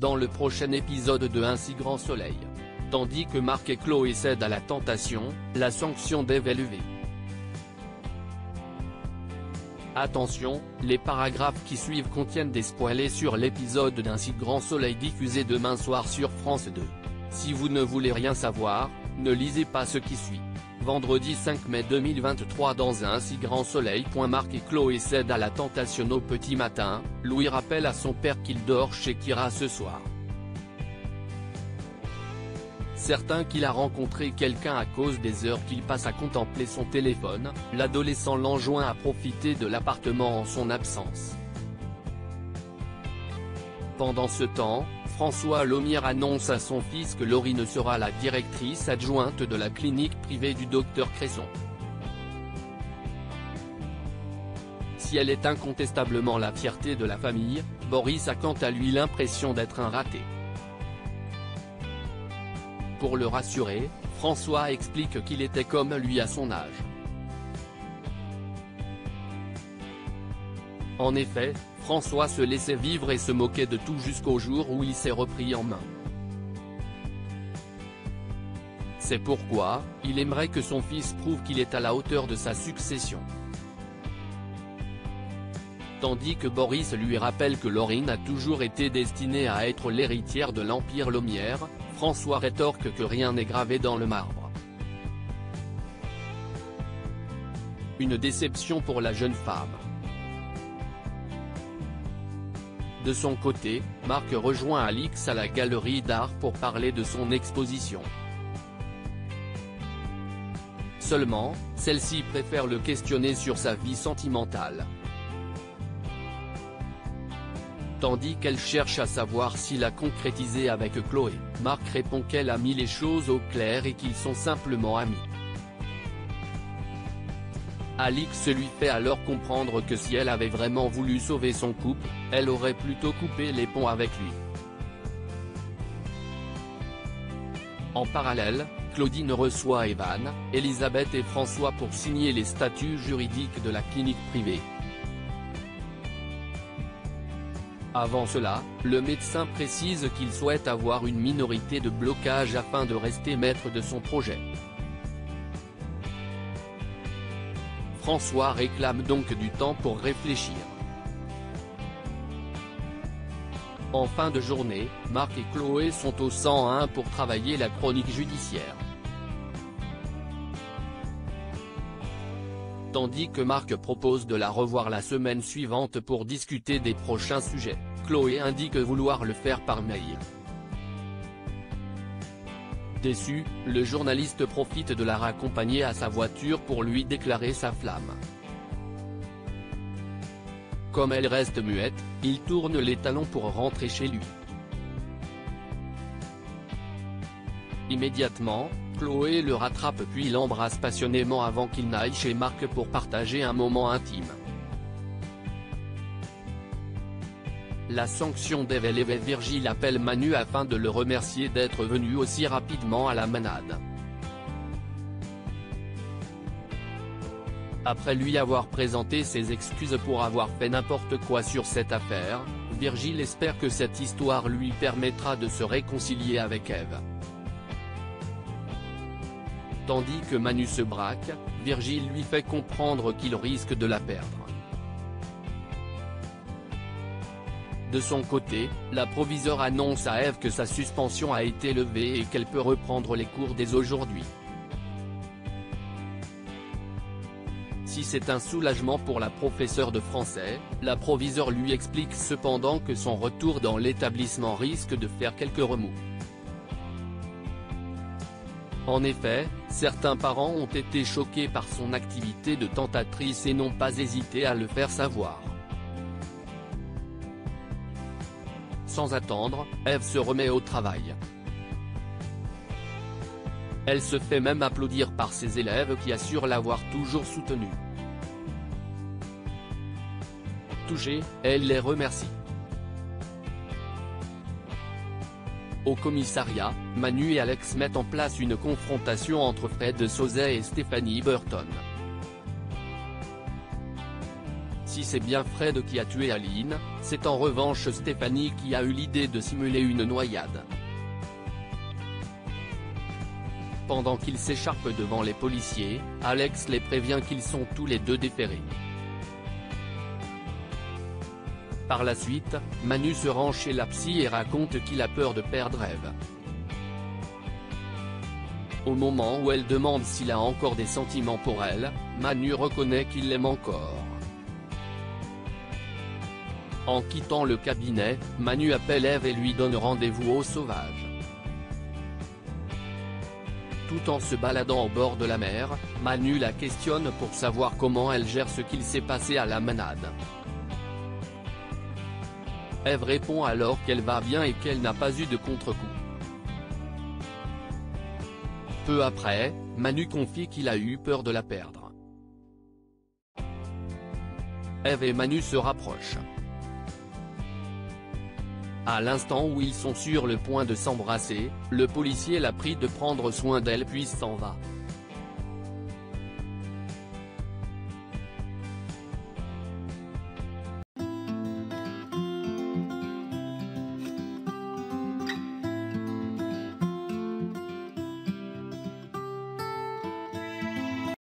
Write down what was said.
dans le prochain épisode de Un si grand soleil. Tandis que Marc et Chloé cèdent à la tentation, la sanction d'Eve est levée. Attention, les paragraphes qui suivent contiennent des spoilers sur l'épisode d'Un si grand soleil diffusé demain soir sur France 2. Si vous ne voulez rien savoir, ne lisez pas ce qui suit. Vendredi 5 mai 2023 dans Un si grand soleil. Marc et Chloé cèdent à la tentation au petit matin, Louis rappelle à son père qu'il dort chez Kira ce soir. Certain qu'il a rencontré quelqu'un à cause des heures qu'il passe à contempler son téléphone, l'adolescent l'enjoint à profiter de l'appartement en son absence. Pendant ce temps, François Lomière annonce à son fils que Laurine sera la directrice adjointe de la clinique privée du docteur Cresson. Si elle est incontestablement la fierté de la famille, Boris a quant à lui l'impression d'être un raté. Pour le rassurer, François explique qu'il était comme lui à son âge. En effet, François se laissait vivre et se moquait de tout jusqu'au jour où il s'est repris en main. C'est pourquoi, il aimerait que son fils prouve qu'il est à la hauteur de sa succession. Tandis que Boris lui rappelle que Laurine a toujours été destinée à être l'héritière de l'Empire Lomière, François rétorque que rien n'est gravé dans le marbre. Une déception pour la jeune femme. De son côté, Marc rejoint Alix à la galerie d'art pour parler de son exposition. Seulement, celle-ci préfère le questionner sur sa vie sentimentale. Tandis qu'elle cherche à savoir s'il a concrétisé avec Chloé, Marc répond qu'elle a mis les choses au clair et qu'ils sont simplement amis. Alix lui fait alors comprendre que si elle avait vraiment voulu sauver son couple, elle aurait plutôt coupé les ponts avec lui. En parallèle, Claudine reçoit Evan, Elisabeth et François pour signer les statuts juridiques de la clinique privée. Avant cela, le médecin précise qu'il souhaite avoir une minorité de blocage afin de rester maître de son projet. François réclame donc du temps pour réfléchir. En fin de journée, Marc et Chloé sont au 101 pour travailler la chronique judiciaire. Tandis que Marc propose de la revoir la semaine suivante pour discuter des prochains sujets, Chloé indique vouloir le faire par mail. Déçu, le journaliste profite de la raccompagner à sa voiture pour lui déclarer sa flamme. Comme elle reste muette, il tourne les talons pour rentrer chez lui. Immédiatement, Chloé le rattrape puis l'embrasse passionnément avant qu'il n'aille chez Marc pour partager un moment intime. La sanction d'Eve est levée. Virgile appelle Manu afin de le remercier d'être venu aussi rapidement à la manade. Après lui avoir présenté ses excuses pour avoir fait n'importe quoi sur cette affaire, Virgile espère que cette histoire lui permettra de se réconcilier avec Eve. Tandis que Manu se braque, Virgile lui fait comprendre qu'il risque de la perdre. De son côté, la proviseure annonce à Eve que sa suspension a été levée et qu'elle peut reprendre les cours dès aujourd'hui. Si c'est un soulagement pour la professeure de français, la proviseure lui explique cependant que son retour dans l'établissement risque de faire quelques remous. En effet, certains parents ont été choqués par son activité de tentatrice et n'ont pas hésité à le faire savoir. Sans attendre, Eve se remet au travail. Elle se fait même applaudir par ses élèves qui assurent l'avoir toujours soutenue. Touchée, elle les remercie. Au commissariat, Manu et Alex mettent en place une confrontation entre Fred Sauzet et Stéphanie Burton. Si c'est bien Fred qui a tué Aline, c'est en revanche Stéphanie qui a eu l'idée de simuler une noyade. Pendant qu'ils s'écharpent devant les policiers, Alex les prévient qu'ils sont tous les deux déférés. Par la suite, Manu se rend chez la psy et raconte qu'il a peur de perdre Ève. Au moment où elle demande s'il a encore des sentiments pour elle, Manu reconnaît qu'il l'aime encore. En quittant le cabinet, Manu appelle Ève et lui donne rendez-vous au sauvage. Tout en se baladant au bord de la mer, Manu la questionne pour savoir comment elle gère ce qu'il s'est passé à la manade. Ève répond alors qu'elle va bien et qu'elle n'a pas eu de contre-coup. Peu après, Manu confie qu'il a eu peur de la perdre. Ève et Manu se rapprochent. À l'instant où ils sont sur le point de s'embrasser, le policier la prie de prendre soin d'elle puis s'en va.